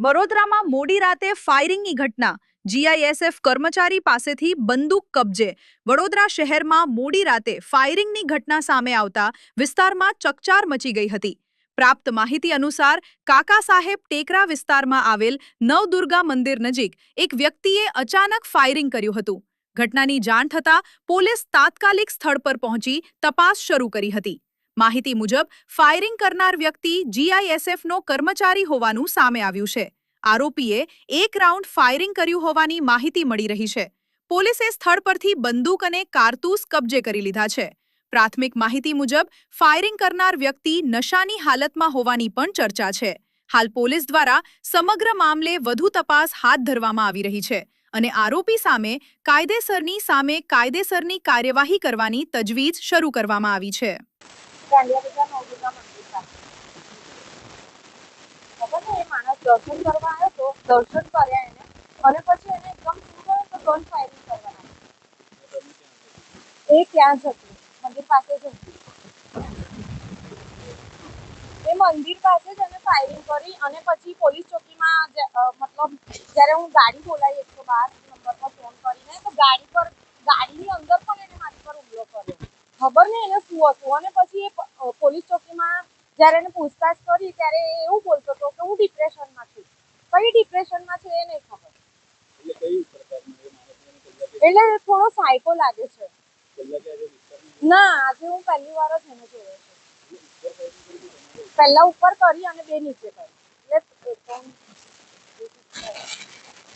વડોદરામાં મોડી રાતે ફાયરિંગની ઘટના, જીઆઈએસએફ કર્મચારી પાસેથી બંદૂક કબજે. વડોદરા શહેરમાં મોડી રાતે ફાયરિંગની ઘટના સામે આવતા વિસ્તારમાં ચકચાર મચી ગઈ હતી. પ્રાપ્ત માહિતી અનુસાર કાકા સાહેબ ટેકરા વિસ્તારમાં આવેલ નવદુર્ગા મંદિર નજીક એક વ્યક્તિએ અચાનક ફાયરિંગ કર્યું હતું. ઘટનાની જાણ થતાં પોલીસ તાત્કાલિક સ્થળ પર પહોંચી તપાસ શરૂ કરી હતી. માહિતી મુજબ ફાયરિંગ કરનાર વ્યક્તિ જીઆઈએસએફનો કર્મચારી હોવાનું સામે આવ્યું છે. આરોપીએ એક રાઉન્ડ ફાયરિંગ કર્યું હોવાની માહિતી મળી રહી છે. પોલીસે સ્થળ પરથી બંદૂક અને કારતૂસ કબજે કરી લીધા છે. પ્રાથમિક માહિતી મુજબ ફાયરિંગ કરનાર વ્યક્તિ નશાની હાલતમાં હોવાની પણ ચર્ચા છે. હાલ પોલીસ દ્વારા સમગ્ર મામલે વધુ તપાસ હાથ ધરવામાં આવી રહી છે અને આરોપી સામે કાયદેસરની કાર્યવાહી કરવાની તજવીજ શરૂ કરવામાં આવી છે. ખબર ને એ માણસ દર્શન કરવા આવ્યો તો દર્શન કર્યા એને અને પછી એને એકદમ શું થયું તો ગન ફાયરિંગ કરવાના એ ક્યાં જ હતું મંદિર પાસે જ હતું એ મંદિર પાસે જ એને ફાયરિંગ કરી અને પછી પોલીસ ચોકીમાં મતલબ જ્યારે હું ગાડી બોલાવી 112 નંબર પર ફોન કરીને તો ગાડીની અંદર પણ એને મારી પર હુમલો કર્યો. ખબર ને એને શું હતું અને પછી એ પોલીસ ચોકીમાં જ્યારે એને પૂછતાછ કરી ત્યારે એવું બોલતો હતો કે હું ડિપ્રેશનમાં છું. કઈ ડિપ્રેશનમાં છે એ નહીં ખબર. એટલે થોડો સાયકો લાગે છે. ના, આજે હું પહેલી વાર જ એને જોયો છે. પહેલા ઉપર કરી અને બે નીચે કરી એટલે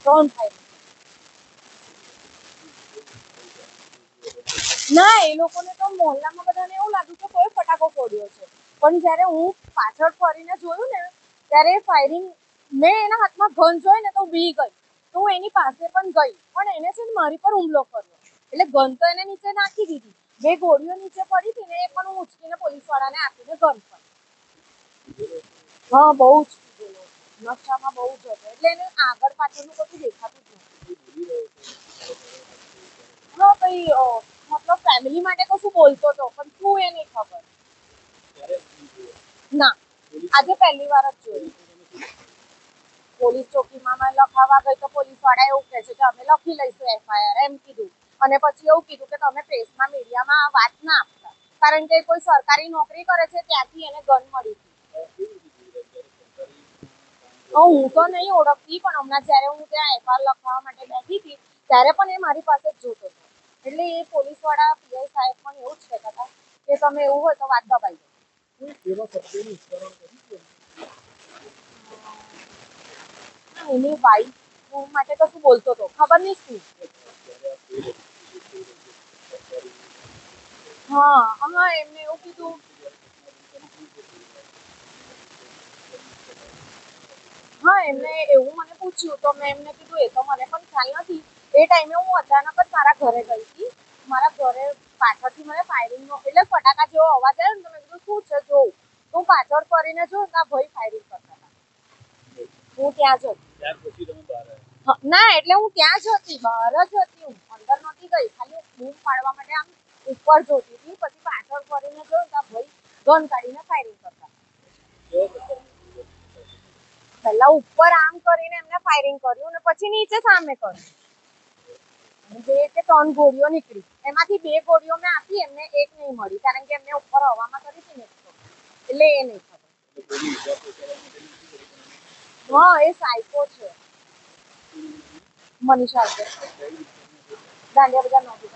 ત્રણ થાય. ના, એ લોકોને તો મોહલ્લામાં બધાને એવું લાગ્યું કે કોઈ ફટાકો ફોડ્યો છે પણ જ્યારે હું પાછળ ફરીને જોયું ને ત્યારે ફાયરિંગ મેં એના હાથમાં ગન જોઈ ને તો બી ગઈ તો હું એની પાસે પણ ગઈ પણ એને છે ને મારી પર હુમલો કર્યો એટલે ગન તો એને નીચે નાખી દીધી. બે ગોળીઓ નીચે પડી હતી ને એ પણ હું ઉચકીને પોલીસવાળાને આપીને ગન પર. હા, બહુ જ પીધેલો નશામાં બહુ જ હતો એટલે એને આગળ પાછળનું બધું દેખાતું જ નથી. હા, કઈ મતલબ ફેમિલી માટે કશું બોલતો હતો પણ શું એ નહીં ખબર. ના, આજે પહેલી વાર જ જોયું. પોલીસ ચોકીમાં મેં લખાવા ગઈ તો પોલીસવાળા એવું કહે છે કે અમે લખી લઈશું એફઆઈઆર એમ કીધું અને પછી એવું કીધું કે તમે પ્રેસમાં મીડિયામાં વાત ના આપતા કારણ કે કોઈ સરકારી નોકરી કરે છે ત્યાંથી એને ગન મળી હતી. હું તો નહીં ઓળખતી પણ હમણાં જ્યારે હું ત્યાં એફઆઈઆર લખવા માટે બેઠી હતી ત્યારે પણ એ મારી પાસે જ જોતો હતો એટલે એ પોલીસવાળા પીઆઈ સાહેબ પણ એવું જ કહેતા હતા કે તમે એવું હોય તો વાત દબાઈ દો. એની વાઈફ માટે તો શું બોલતો હતો ખબર નહીં શું. હા, એમને એવું કીધું. હા, એમને એવું મને પૂછ્યું તો મેં એમને કીધું એ તો મને પણ ખ્યાલ નથી. એ ટાઈમે હું અચાનક જ મારા ઘરે ગઈ હતી. મારા ઘરે પાછળથી મને ફાયરિંગનો એટલે ફટાકા જેવો અવાજ આવ્યો ને તો મેં કીધું શું છે જોઉં તો હું પાછળ ફરીને જોઉં તો આ ભાઈ ફાયરિંગ કરતા હતા. હું ત્યાં જ હતી. ના, એટલે હું ત્યાં જ હતી, બહાર જ હતી, હું અંદર નહોતી ગઈ. ખાલી બૂમ પાડવા માટે આમ ઉપર જોતી હતી પછી પાછળ ફરીને જોઉં તો આ ભાઈ ગન કાઢીને ફાયરિંગ કરતા. પહેલા ઉપર આમ કરીને એમને ફાયરિંગ કર્યું અને પછી નીચે સામે કર્યું. બે કે ત્રણ ગોળીઓ નીકળી એમાંથી બે ગોળીઓ મેં આપી એમને એક નહીં મળી કારણ કે એમને ઉપર હવામાં કરી હતી ને એટલે એ નહીં ખબર. હા, એ સાયકો છે. મનીષા છે. દાંડિયા બજાર નોકરી